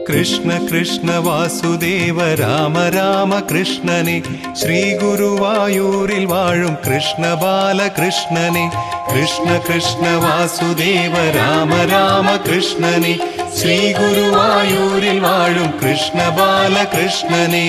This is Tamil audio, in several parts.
कृष्ण कृष्ण वासुदेव राम राम कृष्णने श्री गुरुवायूरिल वाळुम कृष्ण बालकृष्णने कृष्ण कृष्ण वासुदेव राम राम कृष्णने श्री गुरुवायूरिल वाळुम कृष्ण बालकृष्णने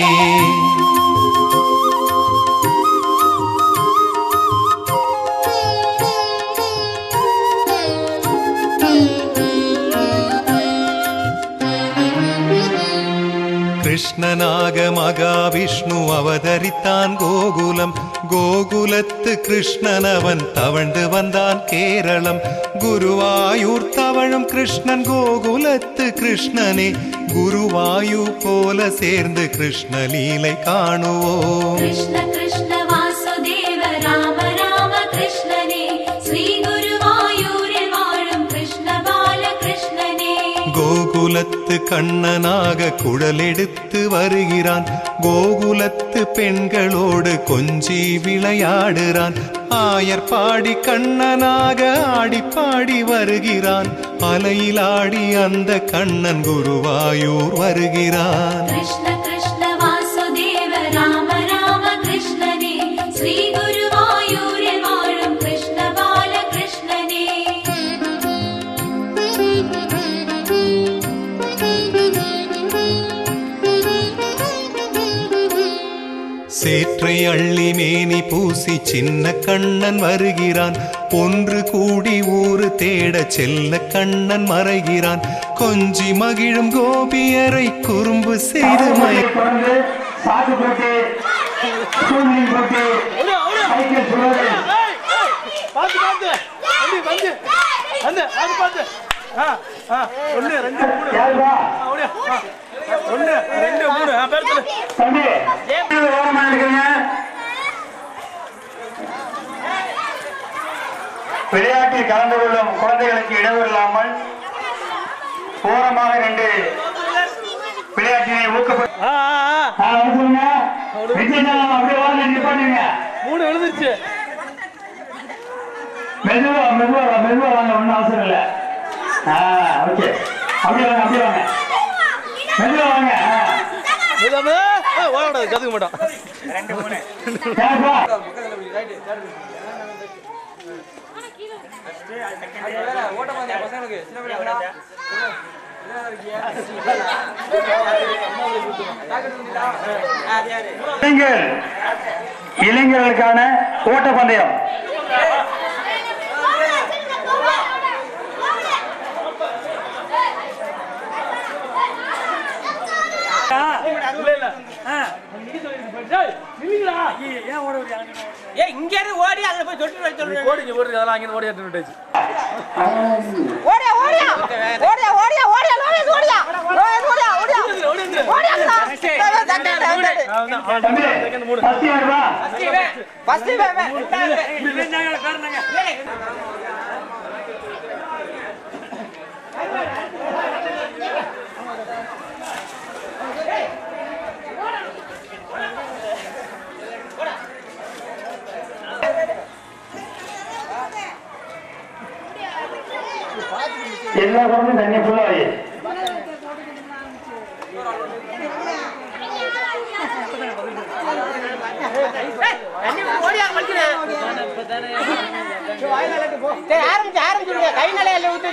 कृष्णनाग महाविष्णु अवतरित्तान गोकुलम गोकुलत्तु कृष्णनवन तवंडु वंदान केरलम गुरुवायूर तवळुम कृष्णन गोकुलत्तु कृष्णने गुरुवायू पोल सेर्ந்து कृष्ण लीலை काणुवोम कृष्ण कृष्ण वासुदेव राम राम कृष्णने श्री गुरुवायूरिल वाळुम कृष्ण बालकृष्णने கோகுலத்து கண்ணனாக குழலெடுத்து வருகிறான் கோகுலத்து பெண்களோடு கொஞ்சி விளையாடுறான் ஆயர் பாடி கண்ணனாக ஆடி பாடி வருகிறான் அலையில் ஆடி அந்த கண்ணன் குருவாயூர் வருகிறான் कृष्ण कृष्ण वासुदेव राम राम कृष्णने श्री गुरुवायूरिल वाळुम कृष्ण बालकृष्णने சேற்றை அள்ளி மேனி பூசி சின்ன கண்ணன் வருகிறான் ஒன்று கூடி ஊரு தேட செல்ல கண்ணன் மறைகிறான் கொஞ்சி மகிழும் கோபியரை குறும்பு செய்து விளையாட்டில் கலந்து கொள்ளும் குழந்தைகளுக்கு இடமில்லாமல் ஓரமாக நின்று விளையாட்டினை மெதுவா மெதுவா மெதுவா வாங்க ஒன்றும் அவசரம் இல்லை ஓகே அப்படியே வாங்க அப்படியே வாங்க மெதுவா வாங்க கத்துக்க மாட்டோம் இளைஞர்களுக்கான ஓட்டப்பந்தயம் ஓடி அதுல போய் தொட்டு ஓடி ஓடி அதெல்லாம் அங்க ஓடி எடுத்துட்டாச்சு ஓடியா ஓடியா ஓடியா ஓடியா ஓடியா லோகேஷ் ஓடியா லோகேஷ் ஓடியா ஓடியா ஓடியா ஃபர்ஸ்ட் எல்லா குழந்தையும் தண்ணி ஃபுல்லா வை ஆரம்பிச்சு கை நிலையில ஊத்தி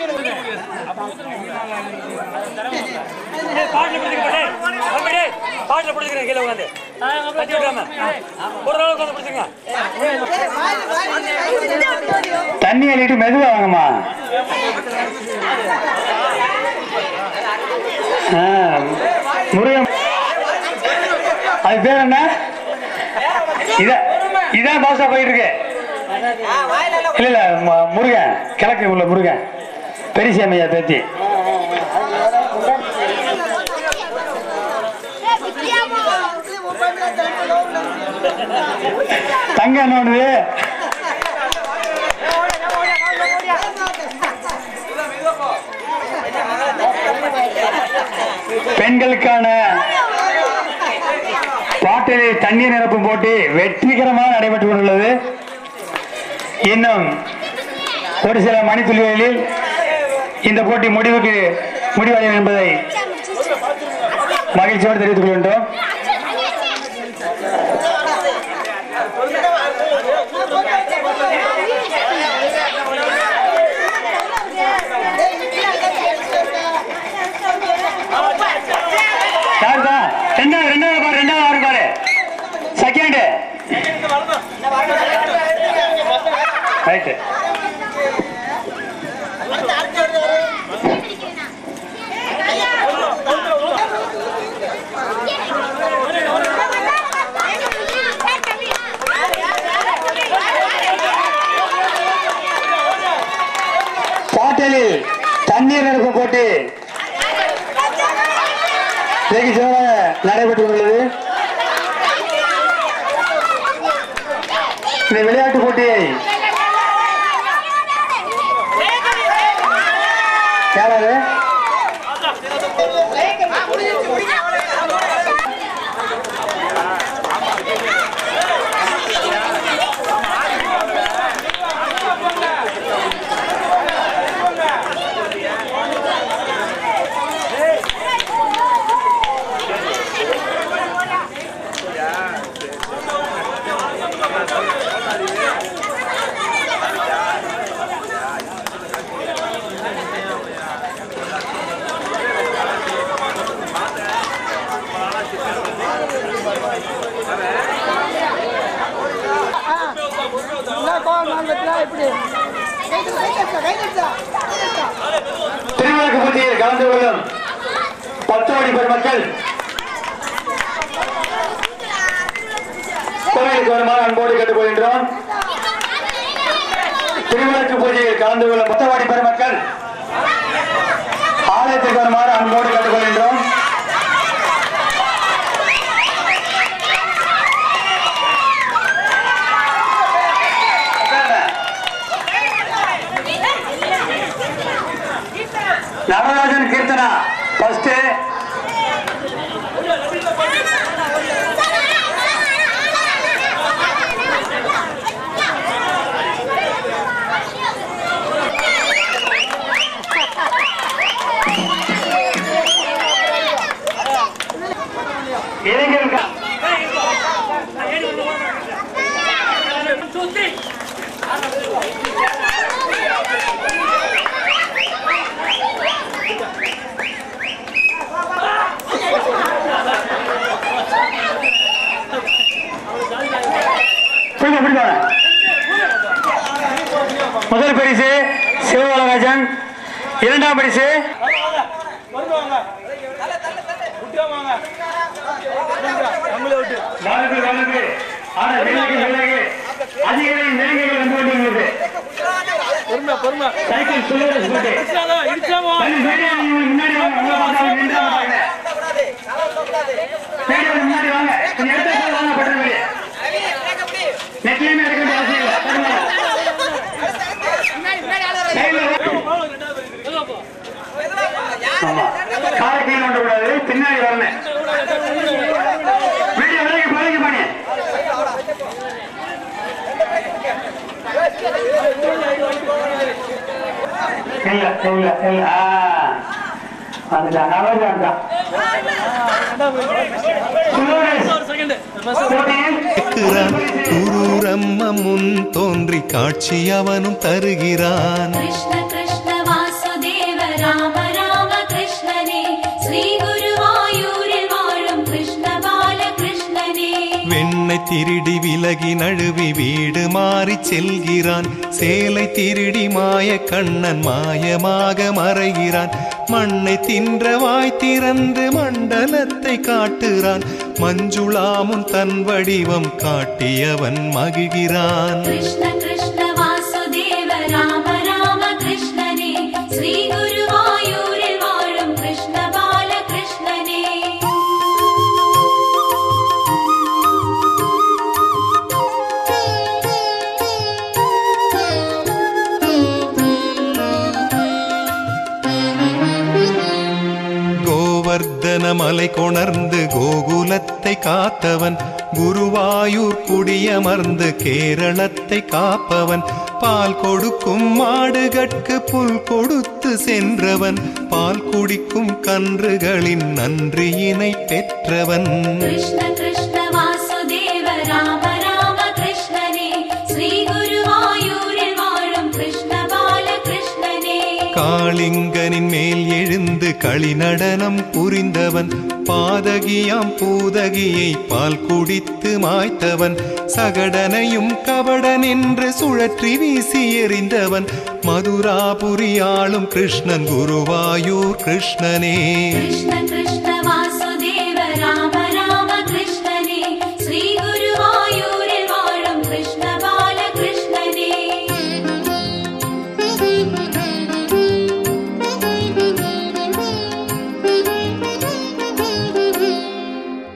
பாட்டில் பிடிச்சிக்கிறேன் கீழே உட்காந்து ஒரு நாள் உட்காந்து பிடிச்சிங்க தண்ணி அள்ளிட்டு மெதுவா வாங்கம்மா முருகன் அது பேர் என்ன இதான் பாசா போயிட்டு இருக்கு இல்ல இல்ல முருகன் கிழக்கு உள்ள முருகன் பெரியசாமியா பேத்தி தங்க என்ன பண்ணுது பெண்களுக்கான பாட்டிலில் தண்ணீர் நிரப்பும் போட்டி வெற்றிகரமாக நடைபெற்றுக் கொண்டுள்ளது. இன்னும் ஒரு சில மணித்துளிகளில் இந்த போட்டி முடிவடையும் என்பதை மகிழ்ச்சியோடு தெரிவித்துக் கொள்கின்றோம். ரெண்டாவது பாரு செகண்ட் ரைட். பாட்டலில் தண்ணீர் நிரப்பு போட்டி வெகு சிறப்பாக நடைபெற்று உள்ளது. இந்த விளையாட்டு போட்டியை யாராவது திருவிழாக்கு போட்டியில் கலந்து கொள்ளும் 10 கோடி பெருமக்கள் கோயிலுக்கு வருமாறு அன்போடு கேட்டுக்கொள்கின்றோம். திருவிழாக்கு பூஜையில் கலந்து கொள்ளும் 10 கோடி பெருமக்கள் ஆலயத்திற்கு வருமாறு அன்போடு கேட்டுக்கொள்கின்றோம். நடராஜன் கீர்த்தனா ஃபர்ஸ்ட், இளைஞர்கள் முதல் பரிசு சிவவளராஜன், இரண்டாம் பரிசு காலைக்கு கூடாது, பின்னாடி வரணும். வீடியோ விலகி பழகி பண்ணி குரூரம்ம முன் தோன்றி காட்சி அவனும் தருகிறான். கிருஷ்ண கிருஷ்ண வாசுதேவ ராம ராம கிருஷ்ணனே, ஸ்ரீ குருவாயூரில் வாழும் கிருஷ்ண பால கிருஷ்ணனே. வெண்ணை திருடி விலகி நழுவி வீடு மாறி செல்கிறான். சேலை திருடி மாய கண்ணன் மாயமாக மறைகிறான். மண்ணை தின்ற வாய் திறந்து மண்டலத்தை காட்டுறான். மஞ்சுளாமும் தன் வடிவம் காட்டியவன் மகிழ்கிறான். கிருஷ்ண கிருஷ்ண வாசுதேவ ராம ராம கிருஷ்ணனே, ஸ்ரீ குருவாயூரில் வாழும் கிருஷ்ண பால கிருஷ்ணனே. கோவர்தன மலை கொணர்ந்து கோகுலத்தை காத்தவன். குருவாயூர் குடியமர்ந்து கேரளத்தை காப்பவன். பால் கொடுக்கும் மாடுகட்கு புல் கொடுத்து சென்றவன் பால் குடிக்கும் கன்றுகளின் நன்றியினை பெற்றவன் கிருஷ்ண கிருஷ்ண வாசுதேவ ராம ராம கிருஷ்ணனே ஸ்ரீ குருவாயூரில் வாழும் கிருஷ்ண பால கிருஷ்ணனே காளிங்கனின் மேல் எழுந்து களி நடனம் புரிந்தவன் பாதகியாம் பூதகியை பால் குடித்து மாய்த்தவன் சகடனையும் கபடன் என்று சுழற்றி வீசி எறிந்தவன் மதுராபுரி ஆளும் கிருஷ்ணன் குருவாயூர் கிருஷ்ணனே கிருஷ்ண கிருஷ்ண வாசுதேவ ராம ராம கிருஷ்ணனே ஸ்ரீ குருவாயூரில் வாழும் கிருஷ்ண பால கிருஷ்ணனே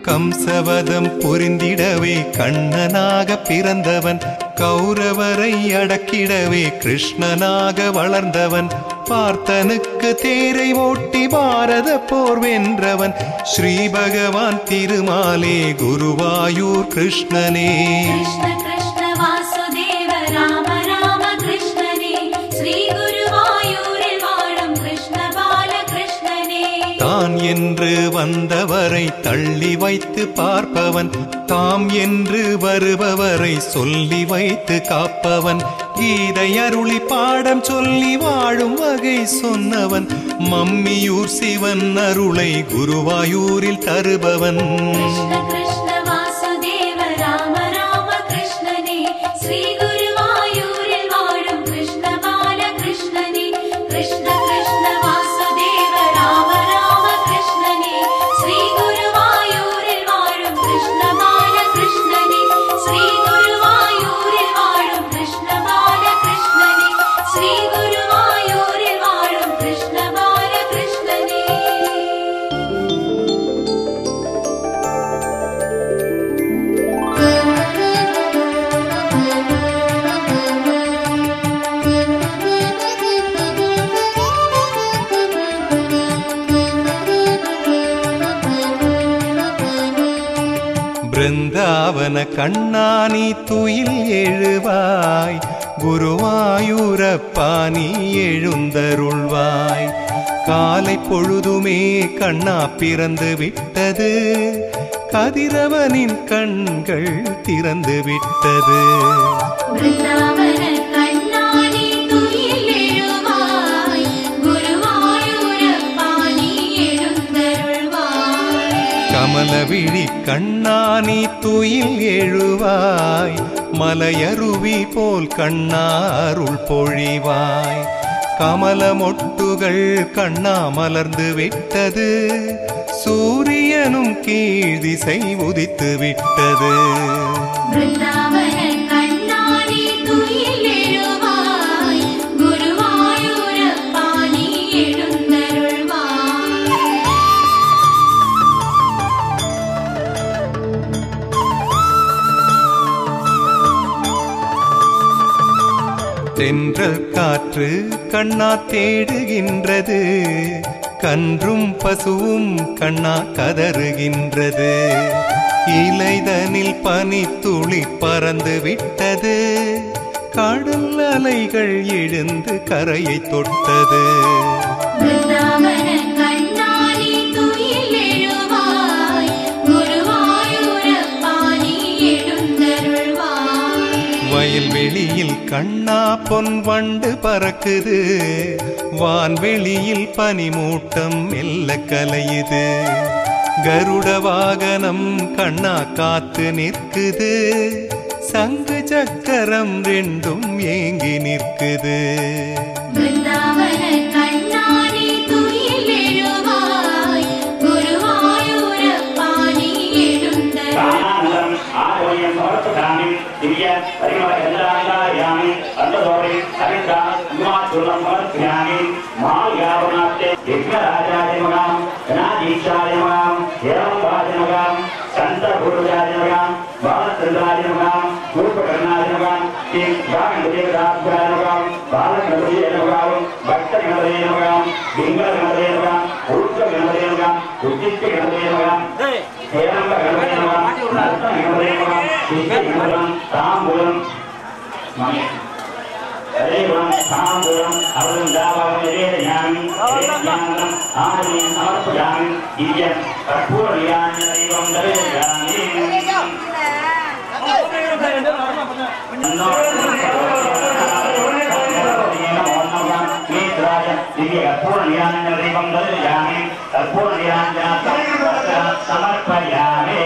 கம்சவதம் புரிந்திடவே கண்ணனாக பிறந்தவன் கௌரவரை அடக்கிடவே கிருஷ்ணனாக வளர்ந்தவன் பார்த்தனுக்கு தேரை ஓட்டி பாரத போர் வென்றவன் ஸ்ரீ பகவான் திருமாலே குருவாயூர் கிருஷ்ணனே கிருஷ்ண கிருஷ்ண வாசுதேவ ராம ராம கிருஷ்ணனே ஸ்ரீ குருவாயூரில் வாழும் கிருஷ்ண பால கிருஷ்ணனே தான் என்று வந்தவரை தள்ளி வைத்து பார்ப்பவன் தாம் என்று வருபவரை சொல்லி வைத்து காப்பவன் கீதை அருளி பாடம் சொல்லி வாழும் வகை சொன்னவன் மம்மியூர் சிவன் அருளை குருவாயூரில் தருபவன் கிருஷ்ண கிருஷ்ண வாசுதேவ ராம ராம கிருஷ்ணனே ஸ்ரீ குருவாயூரில் வாழும் கிருஷ்ண பால கிருஷ்ணனே கிருஷ்ண கிருஷ்ண வாசுதேவ ராம ராம கிருஷ்ணனே ஸ்ரீ குருவாயூரில் வாழும் கிருஷ்ண பால கிருஷ்ணனே ஸ்ரீ குருவாயூரில் வாழும் கிருஷ்ண பால கிருஷ்ணனே ஸ்ரீ குருவாயூரில் வாழும் கிருஷ்ண பால கிருஷ்ணனே பிருந்தாவன கண்ணானி துயில் எழுவாய் குருவாயூரப்பா நீ எழுந்தருள்வாய் காலை பொழுதுமே கண்ணா பிறந்து விட்டது கதிரவனின் கண்கள் திறந்து விட்டது பிருந்தாவன கண்ணாடி துயில் எழுவாய் குருவாயூரப்பா நீ எழுந்தருள்வாய் கமலவிழி கண்ணானி துயில் எழுவாய் மலையருவி போல் கண்ணாருள் பொழிவாய் கமலமொட்டுகள் கண்ணா மலர்ந்து விட்டது சூரியனும் கீழ் திசை உதித்து விட்டது பிருந்தாவன கண்ணாடி துயில் எழுவாய் குருவாயூரப்பா நீ எழுந்தருள்வாய் தென்றல் காற்று கண்ணா தேடுகின்றது கன்றும் பசுவும் கண்ணா கதறுகின்றது இலைதனில் பனித்துளி பறந்து விட்டது கடல் அலைகள் எழுந்து கரையை தொட்டது பிருந்தாவன கண்ணாடி துயில் எழுவாய் குருவாயூரப்பா நீ எழுந்தருள்வாய் வயல்வெளியில் கண்ணா பொன் வண்டு பறக்குது வான்வெளியில் பனிமூட்டம் மெல்ல கலையுது கருட வாகனம் கண்ணா காத்து நிற்குது சங்கு சக்கரம் ரெண்டும் ஏங்கி நிற்குது பிருந்தாவன கண்ணாடி துயில் எழுவாய் குருவாயூரப்பா நீ எழுந்தருள்வாய் ஆரோக்கியம் சமர்ப்பதாமி திவ்ய பரிமளகந்தாயாமி அந்ததோரி அவிந்தா உமாசுரம் சமர்ப்பயாமி மாயாவனாத்தே விக்னராஜாய மகாம் கணாதீஷாய மகாம் ஏவம்பாய மகாம் சந்தகுருஜாய மகாம் பாலச்சந்திராய மகாம் குருபகர்ணாய மகாம் ஸ்ரீ ராமதேவதாத்யாய மகாம் பாலகணபதிய மகாம் பக்தகணபதிய மகாம் பிங்களகணபதிய மகாம் உருத்ரகணபதிய மகாம் உத்திஷ்ட கணபதிய மகாம் தாம்பூலம் देवं सामूलं अवृन्दावं निवेदयामि निवेद्यानं आदि समर्पयामि दिव्यं कर्पूरयाञ्जलिं दर्शयामि दिव्य कर्पूरयाञ्जलिं दर्शयामि कर्पूरयाञ्जलिं समर्पयामि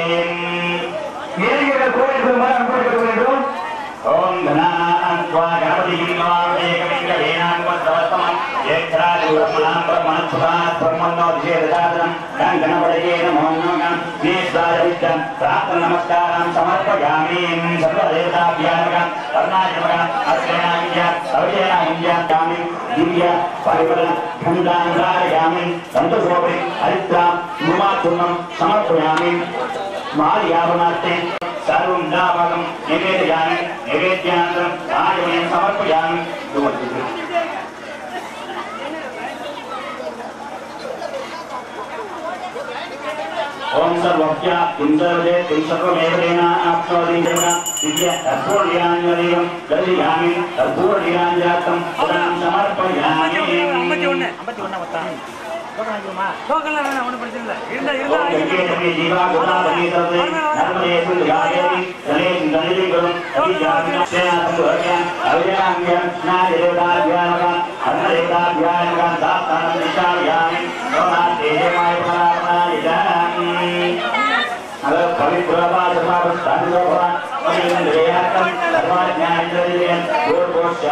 ओम गणानान्त्वा गणपतिगिरिवादेकलिङ्गवेनाङ्गवत्तमं यत्रादिब्रह्मणां ब्रह्मणस्पदात् ब्रह्मणोऽधिवेददातनं गणपतये नमो नमः नेत्रादिविद्यां प्रातःनमस्कारां समर्पयामि सर्वदेवताभ्यां वर्णाश्रमः अक्षयामिद्या अवजयामिद्यामि दिव्य परिवरण खण्डां धारयामि सन्तोषोपरि हरिद्रां गुरुमाचूर्णं समर्पयामि माल्यावनास्ते सर्वं दापकं निवेदयामि निवेद्यानन्तरं आचमनं समर्पयामि ओम सर्वज्ञ इंद्रवदे सर्वमेव तेना आप्नोति दिव्य कर्पूरयाञ्जलिं दर्शयामि कर्पूरयाञ्जलिं समर्पयामि டோக்கன்ல வேணாம் ஒன்றும் பிரச்சனை இல்லை இருந்தா जीवा गुणा बनीतते नर्मदे सुंदरादेवी जलेन दलिलिंगम अभिजामिना सेनातुर्या अवयाम्यं नादेवताभ्यानकं अन्नदेवताभ्यानकं दातानं निशायामि सोनादेवाय परापरायिदामि अगर पवित्रवादमावस्तानुभवान् पवित्रयाकं सर्वज्ञानदलिलेन पूर्वोच्च